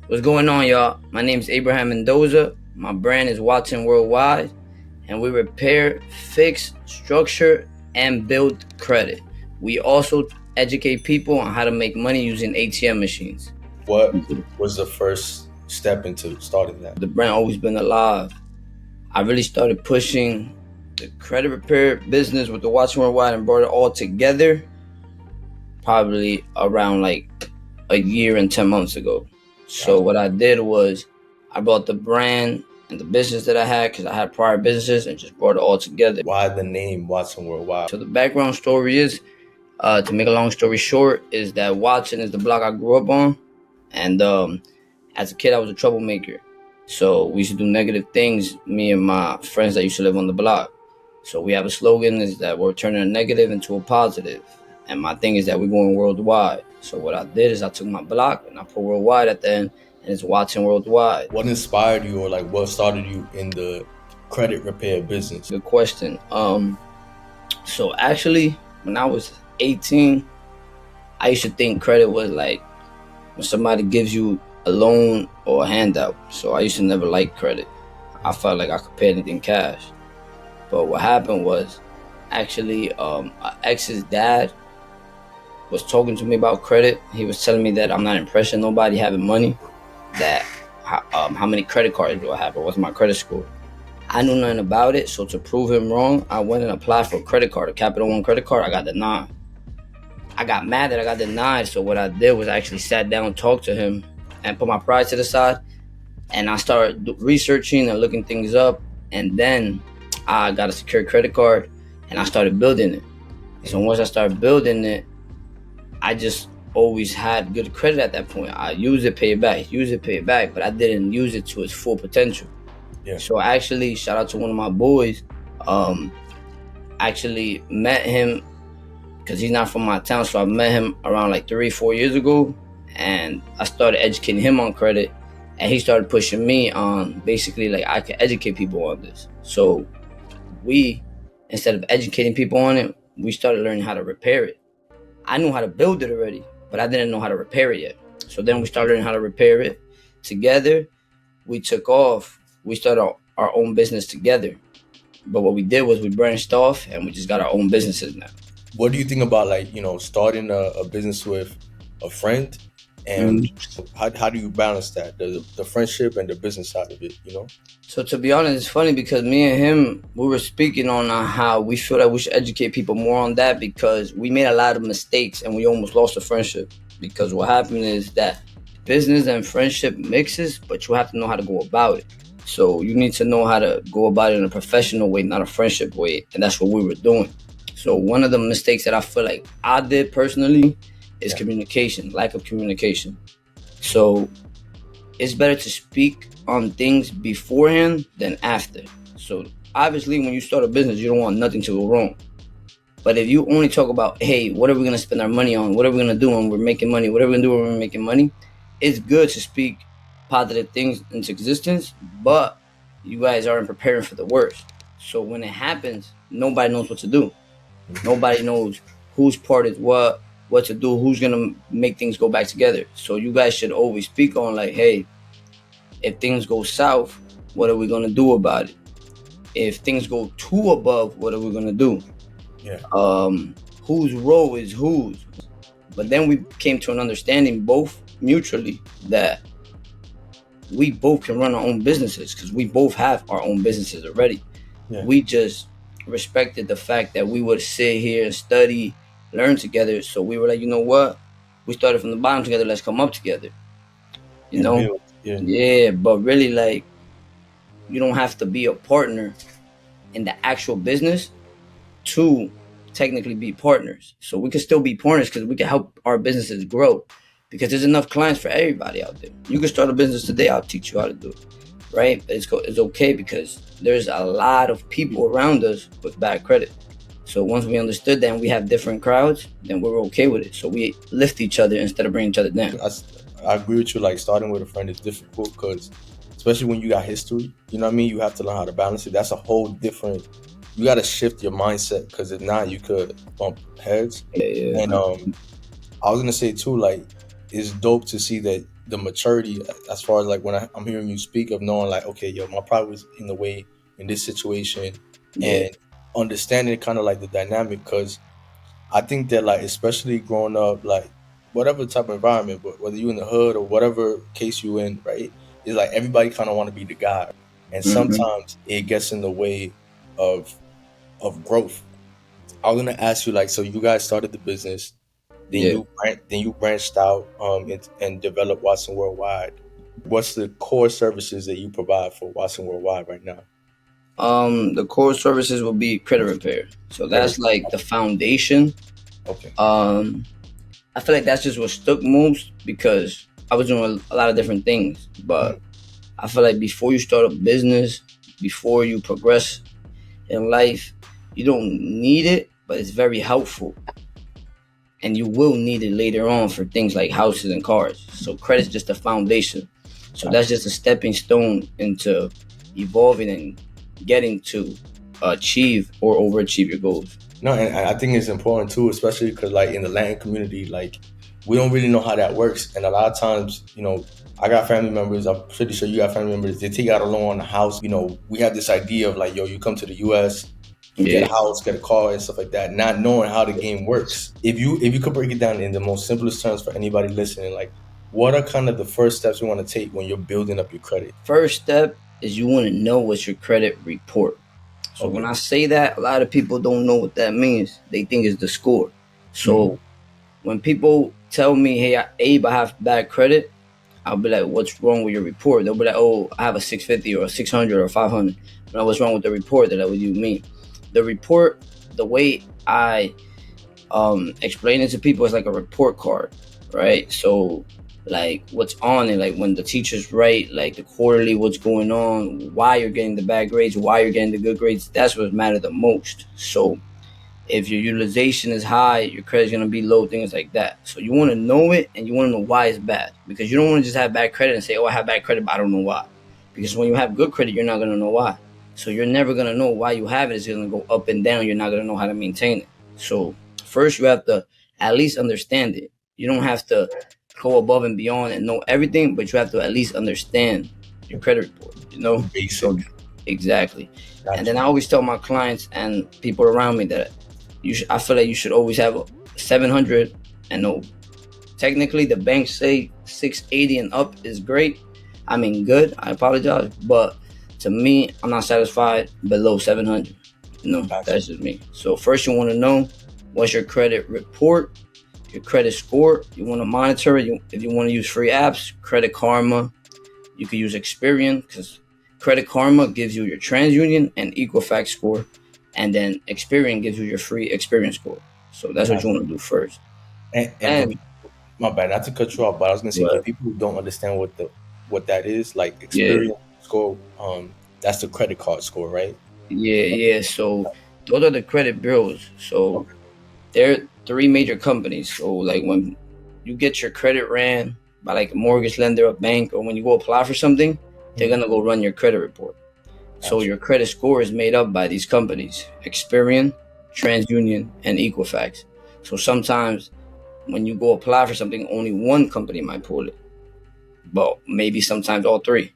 What's going on, y'all? My name is Abraham Mendoza. My brand is Watson Worldwide, and we repair, fix, structure, and build credit. We also educate people on how to make money using ATM machines. What was the first step into starting that? The brand always been alive. I really started pushing the credit repair business with the Watson Worldwide and brought it all together probably around like a year and 10 months ago. So what I did was I brought the brand and the business that I had, because I had prior businesses, and just brought it all together. Why the name Watson Worldwide? So the background story is, to make a long story short, is that Watson is the block I grew up on. And as a kid, I was a troublemaker. So we used to do negative things, me and my friends that used to live on the block. So we have a slogan is that we're turning a negative into a positive. And my thing is that we're going worldwide. So what I did is I took my block and I put worldwide at the end, and it's Watson Worldwide. What inspired you, or like what started you in the credit repair business? Good question. So actually, when I was 18, I used to think credit was like when somebody gives you a loan or a handout. So I used to never like credit. I felt like I could pay anything cash. But what happened was, actually, an ex's dad was talking to me about credit. He was telling me that I'm not impressing nobody having money, that how many credit cards do I have, or what's my credit score. I knew nothing about it, so to prove him wrong, I went and applied for a credit card, a Capital One credit card. I got denied. I got mad that I got denied, so what I did was I actually sat down, talked to him, and put my pride to the side, and I started researching and looking things up, and then I got a secured credit card, and I started building it. So once I started building it, I just always had good credit at that point. I use it, pay it back, but I didn't use it to its full potential. Yeah. So actually, shout out to one of my boys, actually met him, because he's not from my town, so I met him around like 3-4 years ago, and I started educating him on credit, and he started pushing me on basically like I could educate people on this. So we, instead of educating people on it, we started learning how to repair it. I knew how to build it already, but I didn't know how to repair it yet. So then we started learning how to repair it together. We took off. We started our own business together. But what we did was we branched off, and we just got our own businesses now. What do you think about starting a business with a friend, and how do you balance that, the friendship and the business side of it? So to be honest, it's funny because me and him, we were speaking on how we feel that we should educate people more on that, because we made a lot of mistakes and we almost lost a friendship. Because what happened is that business and friendship mixes, but you have to know how to go about it. So you need to know how to go about it in a professional way, not a friendship way. And that's what we were doing. So one of the mistakes that I feel like I did personally is communication, lack of communication. So it's better to speak on things beforehand than after. So obviously when you start a business, you don't want nothing to go wrong. But if you only talk about, hey, what are we going to spend our money on? What are we going to do when we're making money? What are we going to do when we're making money? It's good to speak positive things into existence, but you guys aren't preparing for the worst. So when it happens, nobody knows what to do. Nobody knows whose part is what to do, who's going to make things go back together. So you guys should always speak on like, hey, if things go south, what are we going to do about it? If things go too above, what are we going to do? Yeah. Whose role is whose? But then we came to an understanding both mutually that we both can run our own businesses, because we both have our own businesses already. Yeah. We just respected the fact that we would sit here and study, learn together. So we were like, you know what? We started from the bottom together. Let's come up together. You know? Yeah, but really, like, you don't have to be a partner in the actual business to technically be partners. So we can still be partners because we can help our businesses grow, because there's enough clients for everybody out there. You can start a business today. I'll teach you how to do it, right? But it's okay, because there's a lot of people around us with bad credit. So once we understood that and we have different crowds, then we're okay with it. So we lift each other instead of bringing each other down. I agree with you. Like, starting with a friend is difficult, because especially when you got history, you know what I mean? You have to learn how to balance it. That's a whole different, you got to shift your mindset, because if not, you could bump heads. Yeah. And I was going to say too, like, it's dope to see that the maturity as far as like when I'm hearing you speak of knowing like, okay, yo, my pride was in the way in this situation, Yeah. and understanding kind of like the dynamic. Because I think that like especially growing up like whatever type of environment, but whether you in the hood or whatever case you in, right? It's like everybody kind of want to be the guy, and Hmm. sometimes it gets in the way of growth. I was gonna ask you like, so you guys started the business, Yeah. then you branched out and developed Watson Worldwide. What's the core services that you provide for Watson Worldwide right now? The core services will be credit repair. So Credit. that's like the foundation. Okay. Um, I feel like that's just what stuck most because I was doing a lot of different things. Mhm. But I feel like before you start a business, before you progress in life, you don't need it, but it's very helpful. And you will need it later on for things like houses and cars. So credit's just a foundation. So that's Gotcha. just a stepping stone into evolving and getting to achieve or overachieve your goals. No, and I think it's important too, especially because like in the Latin community, like we don't really know how that works, and a lot of times, I got family members. I'm pretty sure you got family members. They take out a loan on a house. We have this idea of like, yo, you come to the U.S., get a Yeah. house, get a car, and stuff like that, not knowing how the game works. If you could break it down in the most simplest terms for anybody listening, like what are kind of the first steps you want to take when you're building up your credit? First step is you want to know what's your credit report. So when Okay. I say that, a lot of people don't know what that means. They think it's the score. Hmm. So when people tell me, "Hey, Abe, I have bad credit," I'll be like, "What's wrong with your report?" They'll be like, "Oh, I have a 650 or a 600 or 500." But what's wrong with the report? That what you mean? The report, the way I explain it to people is like a report card, right? So like what's on it, like when the teachers write like the quarterly, what's going on, why you're getting the bad grades, why you're getting the good grades, that's what matters the most. So if your utilization is high, your credit's gonna be low, things like that. So you want to know it and you want to know why it's bad, because you don't want to just have bad credit and say, "Oh, I have bad credit, but I don't know why." Because when you have good credit, you're not gonna know why. So you're never gonna know why you have it. It's gonna go up and down. You're not gonna know how to maintain it. So first, you have to at least understand it. You don't have to go above and beyond and know everything, but you have to at least understand your credit report. The So basic. exactly. And Got then you. I always tell my clients and people around me that I feel like you should always have a 700 and no. Technically, the banks say 680 and up is great. I mean, good. I apologize, but to me, I'm not satisfied below 700. Got you. That's just me. So first, you want to know what's your credit report, your credit score. You want to monitor it. If you want to use free apps, Credit Karma. You can use Experian because Credit Karma gives you your TransUnion and Equifax score, and then Experian gives you your free Experian score. So that's what Got you you. want to do first. And for And people, my bad, not to cut you off, but I was gonna say for what? people who don't understand what that is, like Yeah, experience score, that's the credit card score, right? yeah. So those are the credit bureaus. So Okay. there are three major companies. So like when you get your credit ran by like a mortgage lender, a bank, or when you go apply for something, they're Mhm. gonna go run your credit report. So Got you. your credit score is made up by these companies: Experian, TransUnion, and Equifax. So sometimes when you go apply for something, only one company might pull it, but maybe sometimes all three.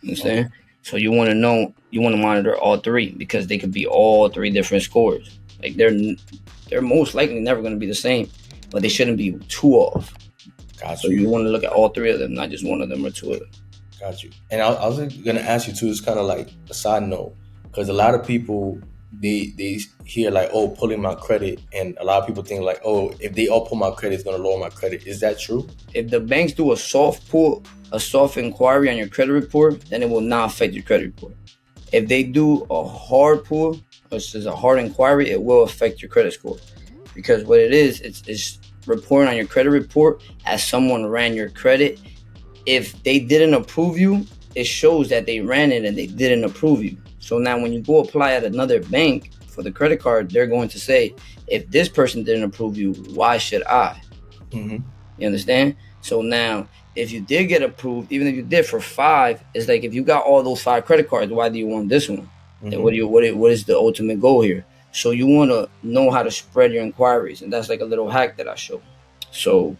You Okay. understand? So you want to know, you want to monitor all three because they could be all three different scores. Like they're most likely never going to be the same, but they shouldn't be too off. So Got you. you want to look at all three of them, not just one of them or two of them. Got you. And I was gonna ask you too. It's kind of like a side note because a lot of people they hear like, oh, pulling my credit, and a lot of people think like, oh, if they all pull my credit, it's gonna lower my credit. Is that true? If the banks do a soft pull, a soft inquiry on your credit report, then it will not affect your credit report. If they do a hard pull, which is a hard inquiry, it will affect your credit score. Because what it is, it's reporting on your credit report as someone ran your credit. If they didn't approve you, it shows that they ran it and they didn't approve you. So now when you go apply at another bank for the credit card, they're going to say, if this person didn't approve you, why should I? Mm-hmm. You understand? So now, if you did get approved, even if you did for five, it's like if you got all those five credit cards, why do you want this one? Then Mm-hmm. what is the ultimate goal here? So you want to know how to spread your inquiries, and that's like a little hack that I show. So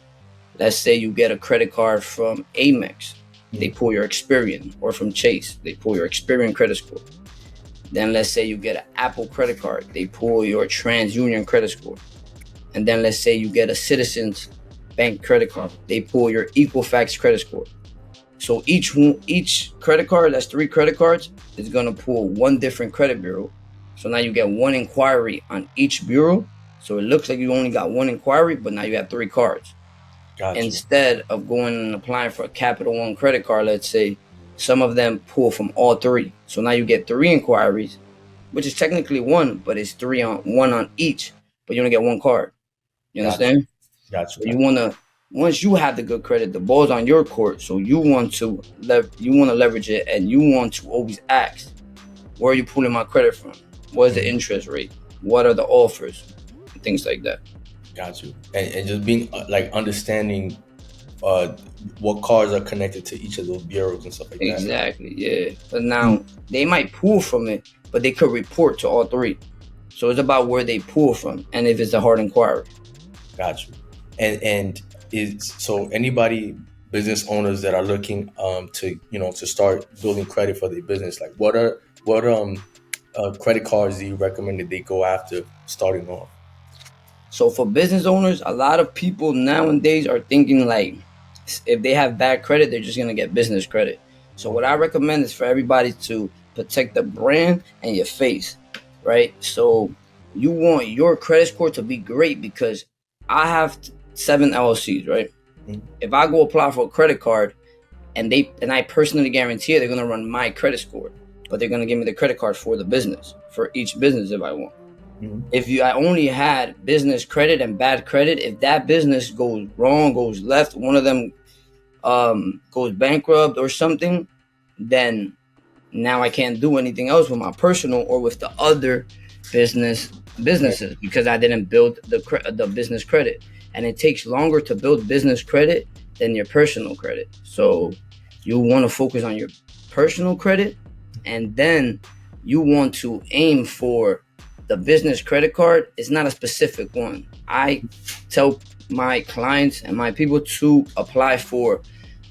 Let's say you get a credit card from Amex, they pull your Experian, or from Chase, they pull your Experian credit score. Then let's say you get an Apple credit card, they pull your TransUnion credit score. And then let's say you get a Citizens Bank credit card, they pull your Equifax credit score. So each credit card, that's 3 credit cards, is gonna pull one different credit bureau. So now you get one inquiry on each bureau. So it looks like you only got one inquiry, but now you have 3 cards. Gotcha. Instead of going and applying for a Capital One credit card, let's say, some of them pull from all 3. So now you get 3 inquiries, which is technically 1, but it's 1 on each, but you only get 1 card. You understand? Gotcha. So you want to, once you have the good credit, the ball's on your court. So you want to leverage it, and you want to always ask, where are you pulling my credit from? What is the interest rate? What are the offers? And things like that. Got you. And just being like understanding what cards are connected to each of those bureaus and stuff like that. Exactly, yeah. But now they might pull from it, but they could report to all 3. So it's about where they pull from and if it's a hard inquiry. Got you. And is so anybody, business owners that are looking to start building credit for their business, like what credit cards do you recommend that they go after starting off? So for business owners, a lot of people nowadays are thinking like, if they have bad credit, they're just gonna get business credit. So what I recommend is for everybody to protect the brand and your face, right? So you want your credit score to be great, because I have 7 LLCs, right? Mm-hmm. If I go apply for a credit card and I personally guarantee it, they're gonna run my credit score, but they're gonna give me the credit card for the business, for each business if I want. Mm-hmm. If I only had business credit and bad credit, if that business goes wrong, goes left, one of them goes bankrupt or something, then now I can't do anything else with my personal or with the other businesses, because I didn't build the business credit. And it takes longer to build business credit than your personal credit. So you want to focus on your personal credit, and then you want to aim for the business credit card. Is not a specific one. I tell my clients and my people to apply for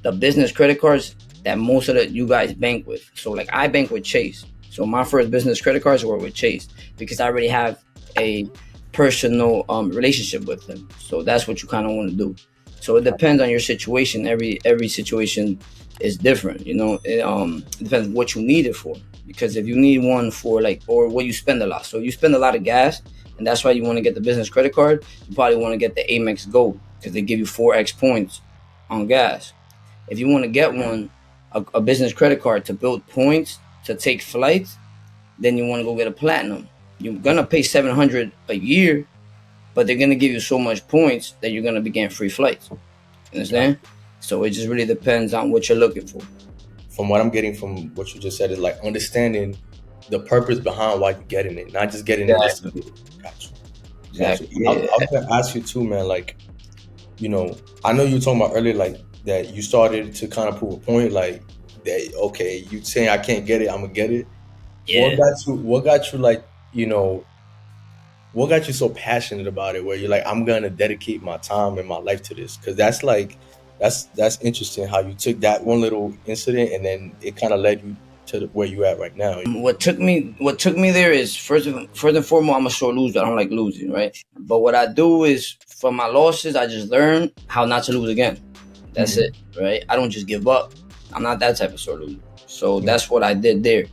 the business credit cards that most of you guys bank with. So like I bank with Chase. So my first business credit cards were with Chase, because I already have a personal relationship with them. So that's what you kind of want to do. So it depends on your situation. Every situation is different, it depends what you need it for. Because if you need one for or what you spend a lot. So you spend a lot of gas, and that's why you want to get the business credit card. You probably want to get the Amex Gold, because they give you 4x points on gas. If you want to get a business credit card to build points to take flights, then you want to go get a platinum. You're gonna pay $700 a year, but they're gonna give you so much points that you're gonna be getting free flights. You understand? So it just really depends on what you're looking for. From what I'm getting from what you just said is like understanding the purpose behind why you're getting it, not just getting it. Gotcha. Exactly. Yeah. I was gonna ask you too, man. Like, I know you were talking about earlier, like that you started to kind of prove a point, like that. Okay, you saying I can't get it, I'm gonna get it. Yeah. What got you like, what got you so passionate about it? Where you're like, I'm gonna dedicate my time and my life to this, because that's like. That's interesting how you took that one little incident and then it kind of led you to where you at right now. What took me there is first and foremost, I'm a sore loser. I don't like losing, right? But what I do is, from my losses, I just learn how not to lose again. That's it, right? I don't just give up. I'm not that type of sore loser. So that's what I did there.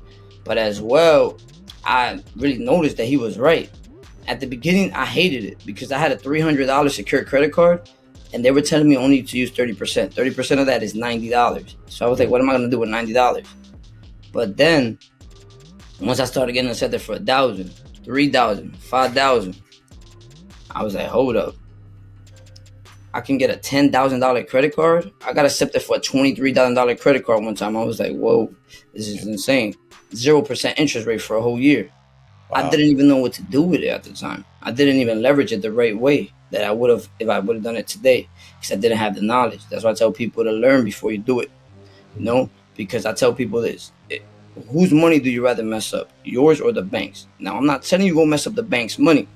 But as well, I really noticed that he was right. At the beginning, I hated it because I had a $300 secured credit card. And they were telling me only to use 30%. 30% of that is $90. So I was like, what am I going to do with $90? But then, once I started getting accepted for $1,000, $3,000, $5,000, I was like, hold up. I can get a $10,000 credit card? I got accepted for a $23,000 credit card one time. I was like, whoa, this is insane. 0% interest rate for a whole year. Wow. I didn't even know what to do with it at the time. I didn't even leverage it the right way that I would have if I would have done it today, because I didn't have the knowledge. That's why I tell people to learn before you do it, because I tell people this: whose money do you rather mess up, yours or the bank's? Now, I'm not telling you go mess up the bank's money,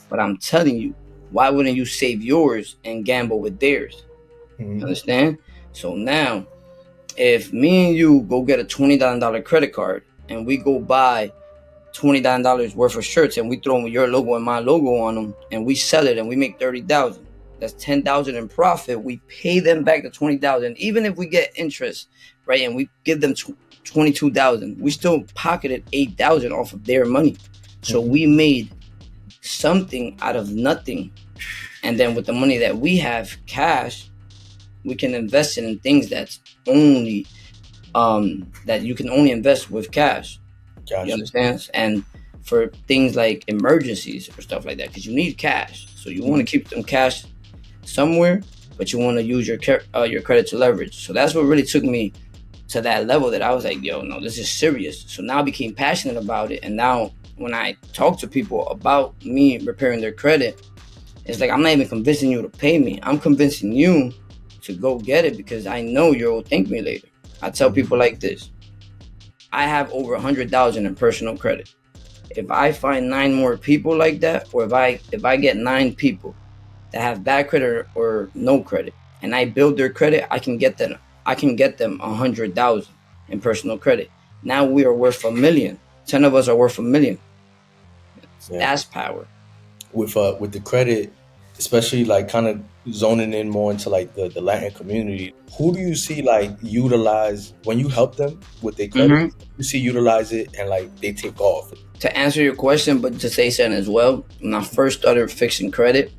but I'm telling you, why wouldn't you save yours and gamble with theirs? You understand? So now, if me and you go get a $20 credit card and we go buy $29 worth of shirts and we throw your logo and my logo on them and we sell it and we make 30,000, that's 10,000 in profit. We pay them back the 20,000, even if we get interest, right? And we give them 22,000. We still pocketed 8,000 off of their money. So we made something out of nothing. And then with the money that we have, cash, we can invest it in things that's only that you can only invest with cash. Gotcha. You understand? And for things like emergencies or stuff like that, because you need cash. So you want to keep them cash somewhere, but you want to use your credit to leverage. So that's what really took me to that level that I was like, yo, no, this is serious. So now I became passionate about it. And now when I talk to people about me repairing their credit, it's like, I'm not even convincing you to pay me. I'm convincing you to go get it because I know you'll thank me later. I tell people like this. I have over 100,000 in personal credit. If I find 9 more people like that, or if I get 9 people that have bad credit or no credit, and I build their credit, I can get them 100,000 in personal credit. Now we are worth $1 million. 10 of us are worth $1 million. Yeah. That's power. With the credit, especially like kind of zoning in more into like the Latin community, who do you see like utilize when you help them with their credit? You see utilize it and like they take off. To answer your question, but to say something as well, when I first started fixing credit,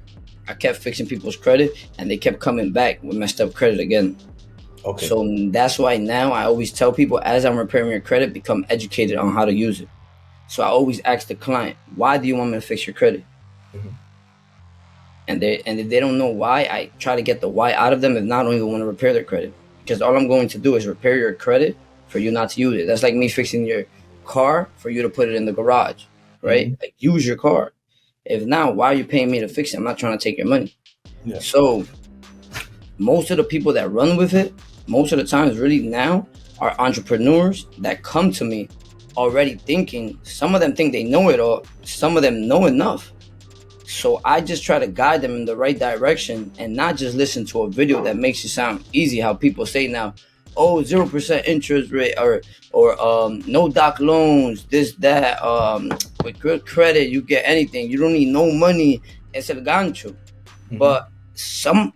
I kept fixing people's credit and they kept coming back with messed up credit again. Okay. So that's why now I always tell people, as I'm repairing your credit, become educated on how to use it. So I always ask the client, why do you want me to fix your credit? And if they don't know why, I try to get the why out of them. If not, I don't even want to repair their credit, because all I'm going to do is repair your credit for you not to use it. That's like me fixing your car for you to put it in the garage, right? Like, use your car. If not, why are you paying me to fix it? I'm not trying to take your money. Yeah. So most of the people that run with it, most of the times really now, are entrepreneurs that come to me already thinking, some of them think they know it all, some of them know enough. So I just try to guide them in the right direction and not just listen to a video that makes it sound easy. How people say now, oh, 0% interest rate or no doc loans, this, that, with good credit, you get anything. You don't need no money. Es el gancho. But some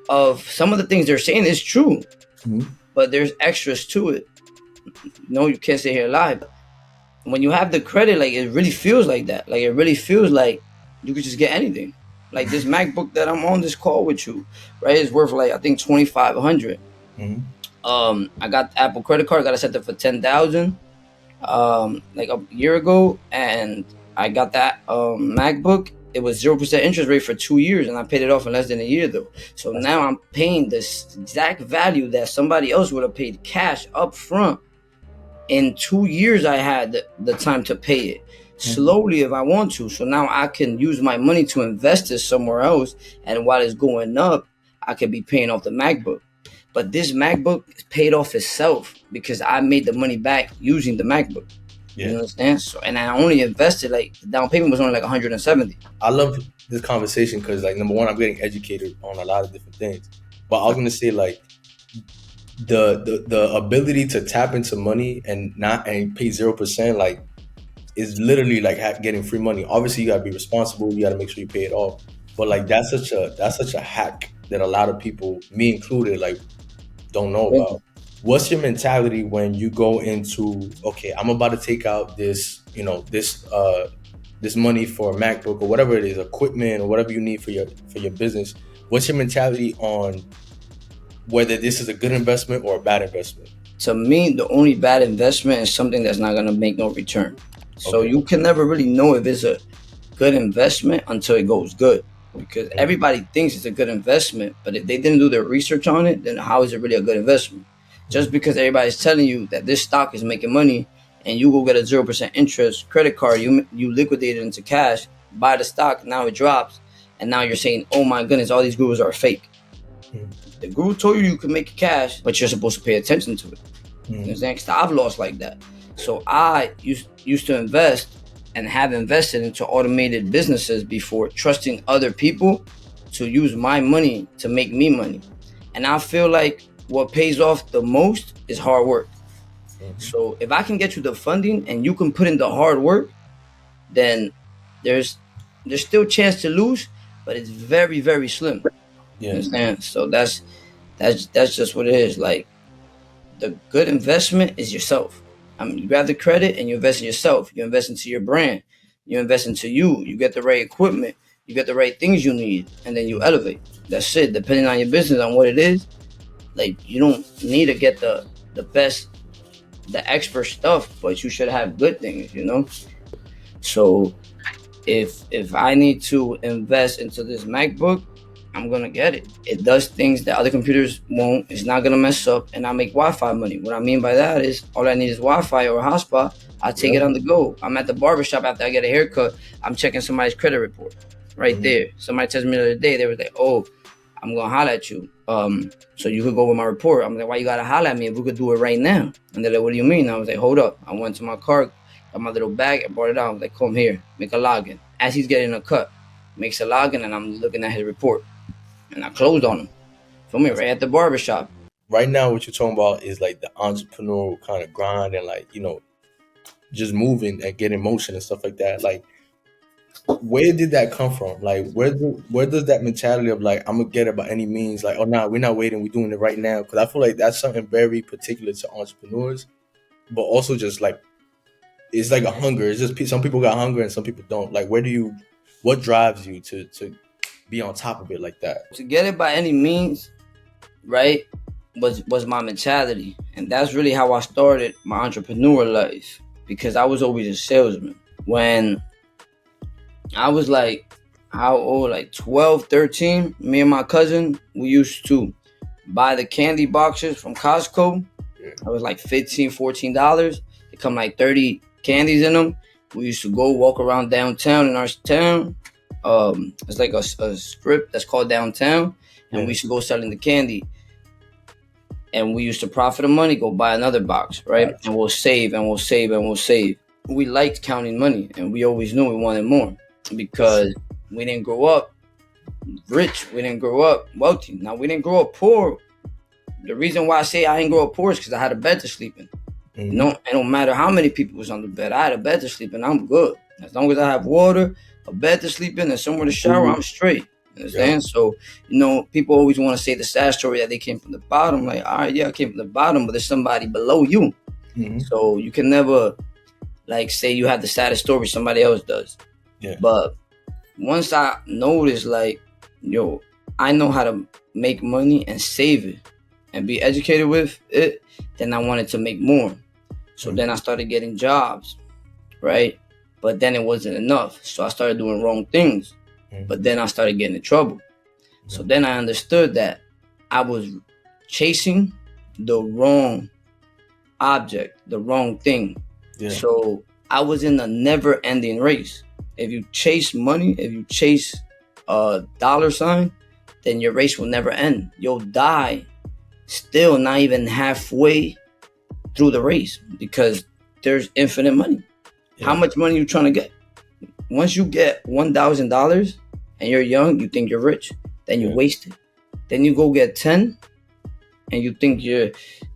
of the things they're saying is true, but there's extras to it. No, you can't sit here and lie. When you have the credit, like, it really feels like that. Like, it really feels like you could just get anything. Like this MacBook that I'm on this call with you, right? It's worth like, I think, $2,500. I got the Apple credit card. Got it set up for $10,000 like a year ago, and I got that MacBook. It was 0% interest rate for 2 years, and I paid it off in less than a year though. So now I'm paying this exact value that somebody else would have paid cash up front. In 2 years, I had the time to pay it slowly if I want to. So now I can use my money to invest it somewhere else. And while it's going up, I could be paying off the MacBook. But this MacBook paid off itself because I made the money back using the MacBook. Yeah. You understand? So, and I only invested, like, the down payment was only like $170. I love this conversation because, like, number one, I'm getting educated on a lot of different things. But I was gonna say, like, the ability to tap into money and pay 0%, like, is literally like getting free money. Obviously, you gotta be responsible. You gotta make sure you pay it off. But like, that's such a hack that a lot of people, me included, like, don't know about. What's your mentality when you go into, okay, I'm about to take out this, this money for a MacBook or whatever it is, equipment or whatever you need for your business? What's your mentality on whether this is a good investment or a bad investment? To me, the only bad investment is something that's not gonna make no return. So you can never really know if it's a good investment until it goes good, because everybody thinks it's a good investment, but if they didn't do their research on it, then how is it really a good investment? Just because everybody's telling you that this stock is making money and you go get a 0% interest credit card, you liquidate it into cash, buy the stock, now it drops, and now you're saying, oh my goodness, all these gurus are fake. The guru told you can make cash, but you're supposed to pay attention to it. You understand? Because I've lost like that. So I used to invest and have invested into automated businesses before, trusting other people to use my money to make me money. And I feel like what pays off the most is hard work. Mhm. So if I can get you the funding and you can put in the hard work, then there's still chance to lose, but it's very, very slim. You Yeah. understand? So that's just what it is. Like, the good investment is yourself. I mean, you grab the credit and you invest in yourself. You invest into your brand. You invest into you. You get the right equipment. You get the right things you need, and then you elevate. That's it. Depending on your business, on what it is, like, you don't need to get the best, the expert stuff, but you should have good things. So if I need to invest into this MacBook, I'm gonna get it. It does things that other computers won't. It's not gonna mess up, and I make Wi-Fi money. What I mean by that is, all I need is Wi-Fi or a hotspot. I take Yeah. it on the go. I'm at the barbershop after I get a haircut. I'm checking somebody's credit report right Mhm. there. Somebody tells me the other day, they were like, "Oh, I'm gonna holler at you. So you could go with my report." I'm like, "Why you gotta holler at me if we could do it right now?" And they're like, "What do you mean?" I was like, "Hold up." I went to my car, got my little bag, and brought it out. I was like, "Come here, make a login." As he's getting a cut, makes a login, and I'm looking at his report, and I closed on him. For me, right at the barbershop. Right now, what you're talking about is like the entrepreneurial kind of grind and like, just moving and getting motion and stuff like that. Like, where did that come from? Like, where does that mentality of like I'm gonna get it by any means? Like, oh no, we're not waiting, we're doing it right now. Because I feel like that's something very particular to entrepreneurs, but also just like it's like a hunger. It's just some people got hunger and some people don't. Like, what drives you to be on top of it like that? To get it by any means, right, was my mentality, and that's really how I started my entrepreneur life, because I was always a salesman. When I was like, how old, like 12, 13, me and my cousin, we used to buy the candy boxes from Costco. Yeah. It was like $15, $14. They come like 30 candies in them. We used to go walk around downtown in our town. It's like a strip that's called downtown, and Yeah. we used to go selling the candy. And we used to profit the money, go buy another box, right? And we'll save and we'll save and we'll save. We liked counting money, and we always knew we wanted more, because we didn't grow up rich. We didn't grow up wealthy. Now, we didn't grow up poor. The reason why I say I didn't grow up poor is because I had a bed to sleep in. Mhm. It don't matter how many people was on the bed. I had a bed to sleep in. I'm good. As long as I have water, a bed to sleep in, and somewhere to shower, I'm straight. Understand? Yeah. So, people always want to say the sad story that they came from the bottom. Like, all right, yeah, I came from the bottom, but there's somebody below you. Mhm. So you can never, like, say you have the saddest story, somebody else does. Yeah. But once I noticed, like, I know how to make money and save it and be educated with it, then I wanted to make more. So then I started getting jobs, right? But then it wasn't enough. So I started doing wrong things. But then I started getting in trouble. So then I understood that I was chasing the wrong object, the wrong thing. Yeah. So I was in a never-ending race. If you chase money, if you chase a dollar sign, then your race will never end. You'll die still not even halfway through the race, because there's infinite money. Yeah. How much money you trying to get? Once you get $1,000 and you're young, you think you're rich. Then you waste it. Then you go get 10 and you think you're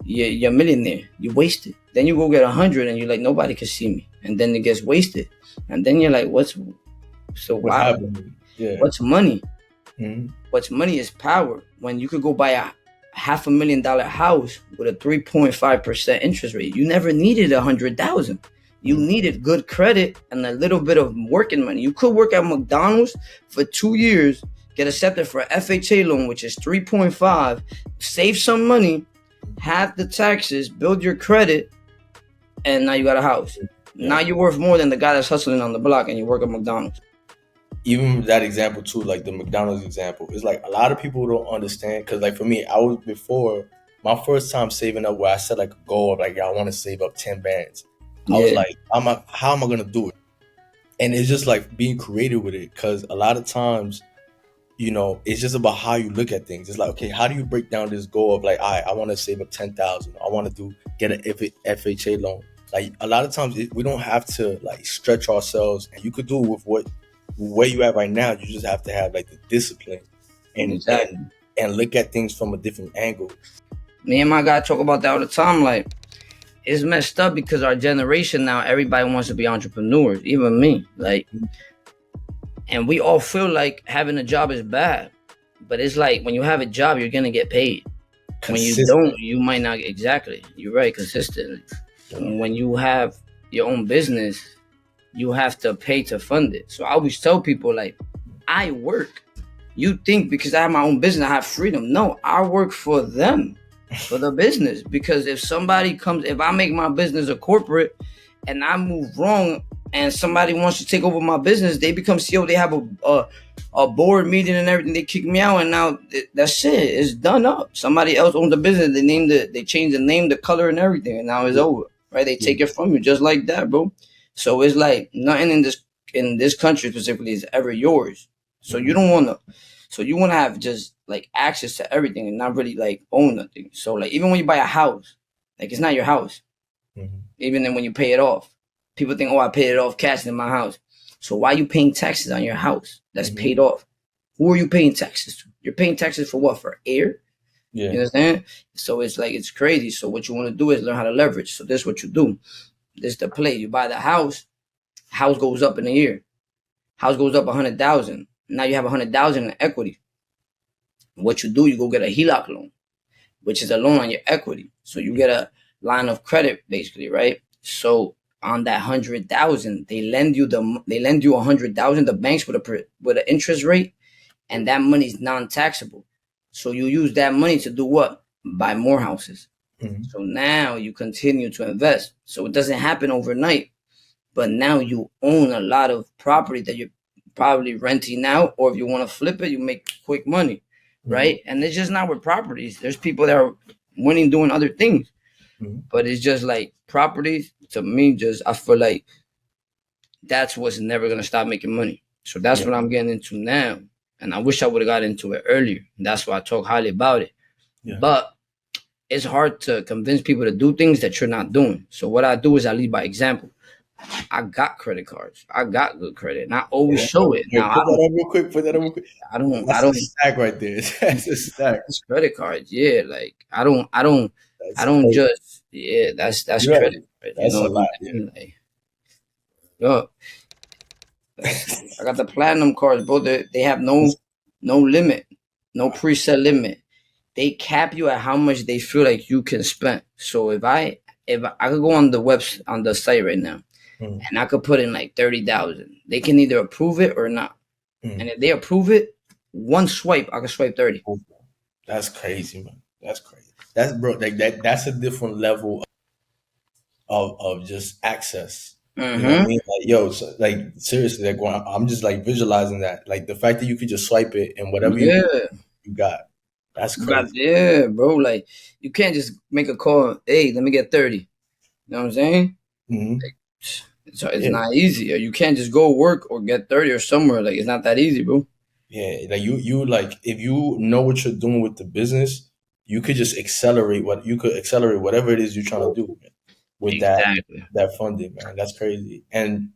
a millionaire. You waste it. Then you go get 100 and you're like, nobody can see me. And then it gets wasted. And then you're like, what's happening? Yeah. What's money? Mhm. What's money is power. When you could go buy a $500,000 house with a 3.5% interest rate, you never needed 100,000. You needed good credit and a little bit of working money. You could work at McDonald's for 2 years, get accepted for an FHA loan, which is 3.5, save some money, have the taxes, build your credit, and now you got a house. Yeah. Now you're worth more than the guy that's hustling on the block and you work at McDonald's. Even that example too, like the McDonald's example, is like a lot of people don't understand. Because like for me, I was before my first time saving up, where I set like a goal of like, I want to save up 10 bands. I was like, how am I gonna do it? And it's just like being creative with it, because a lot of times, it's just about how you look at things. It's like, okay, how do you break down this goal of like, I want to save up 10,000. I want to get an FHA loan. Like a lot of times, we don't have to like stretch ourselves, and you could do it with where you at right now. You just have to have like the discipline and and look at things from a different angle. Me and my guy talk about that all the time. Like, it's messed up because our generation now, everybody wants to be entrepreneurs, even me. Like, and we all feel like having a job is bad, but it's like when you have a job, you're gonna get paid. When you don't, you might not. Exactly, you're right. Consistently. When you have your own business, you have to pay to fund it. So I always tell people, like, I work. You think because I have my own business, I have freedom. No, I work for them, for the business. Because if somebody comes, if I make my business a corporate and I move wrong and somebody wants to take over my business, they become CEO, they have a board meeting and everything, they kick me out, and now that's it. It's done up. Somebody else owns the business, they change the name, the color and everything, and now it's over. Right? They take it from you just like that, bro. So it's like nothing in this country specifically is ever yours. So you don't want to. So you want to have just like access to everything and not really like own nothing. So like even when you buy a house, like it's not your house. Even then when you pay it off, people think, oh, I paid it off cash in my house. So why are you paying taxes on your house that's paid off? Who are you paying taxes to? You're paying taxes for what? For air? Yeah. You understand? So it's like, it's crazy. So what you want to do is learn how to leverage. So this is what you do. This is the play. You buy the house goes up in a year. House goes up 100,000. Now you have 100,000 in equity. What you do, you go get a HELOC loan, which is a loan on your equity. So you get a line of credit, basically, right? So on that 100,000, they lend you 100,000. The banks with an interest rate, and that money is non-taxable. So you use that money to do what? Buy more houses. So now you continue to invest. So it doesn't happen overnight, but now you own a lot of property that you're probably renting out, or if you want to flip it, you make quick money, right? And it's just not with properties. There's people that are winning doing other things, but it's just like properties. To me, just I feel like that's what's never gonna stop making money. So that's what I'm getting into now, and I wish I would have got into it earlier. That's why I talk highly about it. But it's hard to convince people to do things that you're not doing. So what I do is I lead by example. I got credit cards. I got good credit, and I always show it. Now, put that up real quick. Put that up real quick. I don't. That's a stack right there. That's a stack. That's credit cards. Yeah, like I don't crazy. Just. Yeah, that's credit. Right? That's a lot. Like, yo, I got the platinum cards, bro. They have no limit, no preset limit. They cap you at how much they feel like you can spend. So if I could go on the site right now, and I could put in like 30,000, they can either approve it or not. And if they approve it, one swipe, I can swipe 30. That's crazy, man. That's crazy. That's bro. Like that's a different level of just access. You know what I mean? Like, yo, so, like seriously, like I'm just like visualizing that. Like the fact that you could just swipe it and whatever you got. That's crazy. Yeah, bro. Like you can't just make a call. Hey, let me get 30. You know what I'm saying? Like, it's not easy. Or you can't just go work or get 30 or somewhere. Like it's not that easy, bro. Yeah, like you like if you know what you're doing with the business, you could just accelerate whatever it is you're trying to do with that funding, man. That's crazy. And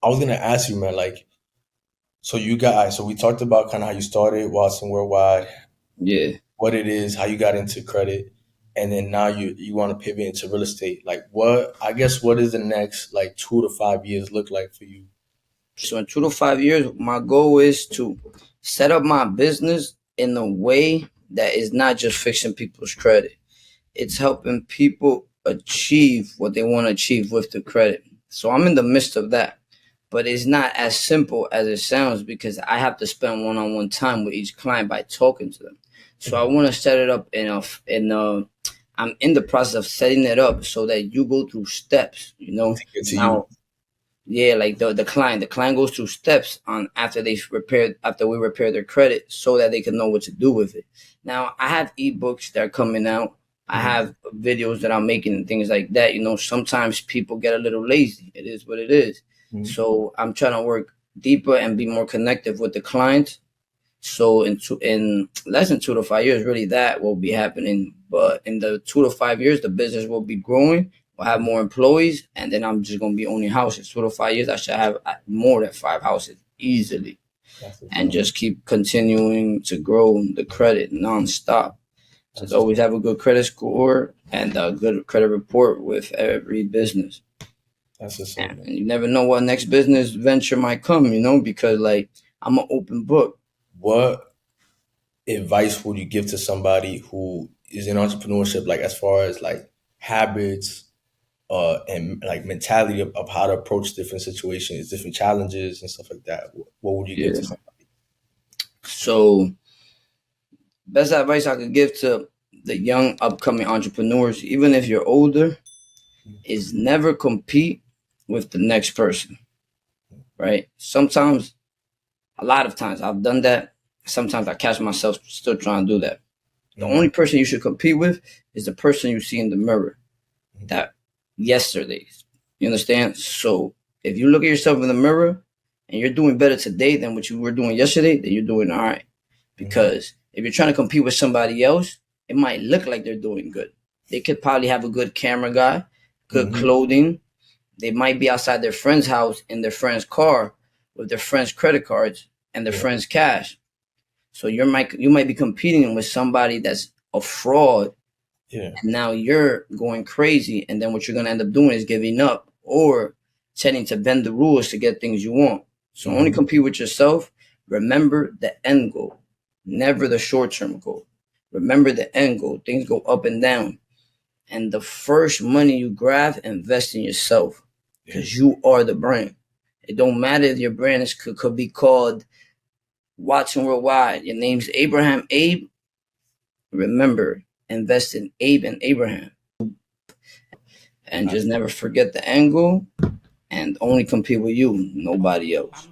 I was gonna ask you, man, like, so we talked about kind of how you started Watson Worldwide. Yeah. What it is, how you got into credit, and then now you want to pivot into real estate. Like what is the next like 2 to 5 years look like for you? So in 2 to 5 years, my goal is to set up my business in a way that is not just fixing people's credit. It's helping people achieve what they want to achieve with the credit. So I'm in the midst of that. But it's not as simple as it sounds because I have to spend one-on-one time with each client by talking to them. So I want to set it up I'm in the process of setting it up so that you go through steps, you know. Yeah, like the client goes through steps after we repair their credit so that they can know what to do with it. Now I have ebooks that are coming out. I have videos that I'm making and things like that. You know, sometimes people get a little lazy. It is what it is. So I'm trying to work deeper and be more connected with the client. So in less than 2 to 5 years, really that will be happening. But in the 2 to 5 years, the business will be growing. We'll have more employees, and then I'm just gonna be owning houses. 2 to 5 years, I should have more than 5 houses easily. That's what's and up. just keep continuing to grow the credit nonstop. Just That's what's always up. have a good credit score and a good credit report with every business. That's what's up, And man. you never know what next business venture might come, because like I'm an open book. What advice would you give to somebody who is in entrepreneurship, like as far as like habits, and like mentality of how to approach different situations, different challenges, and stuff like that? What would you give to Yeah. somebody? So best advice I could give to the young upcoming entrepreneurs, even if you're older, is never compete with the next person. Right? Sometimes, a lot of times, I've done that. Sometimes I catch myself still trying to do that. The only Mm-hmm. person you should compete with is the person you see in the mirror. That yesterday. You understand? So if you look at yourself in the mirror and you're doing better today than what you were doing yesterday, then you're doing all right. Mm-hmm. Because if you're trying to compete with somebody else, it might look like they're doing good. They could probably have a good camera guy, good Mm-hmm. clothing. They might be outside their friend's house in their friend's car with their friend's credit cards and their Yeah. friend's cash. So you might be competing with somebody that's a fraud, Yeah. and now you're going crazy, and then what you're gonna end up doing is giving up or tending to bend the rules to get things you want. So only Mm-hmm. compete with yourself. Remember the end goal, never the short term goal. Remember the end goal. Things go up and down. And the first money you grab, invest in yourself. Yeah. Because you are the brand. It don't matter if your brand could be called Watson Worldwide. Your name's Abraham Abe. Remember, invest in Abe and Abraham. And just never forget the angle and only compete with you, nobody else.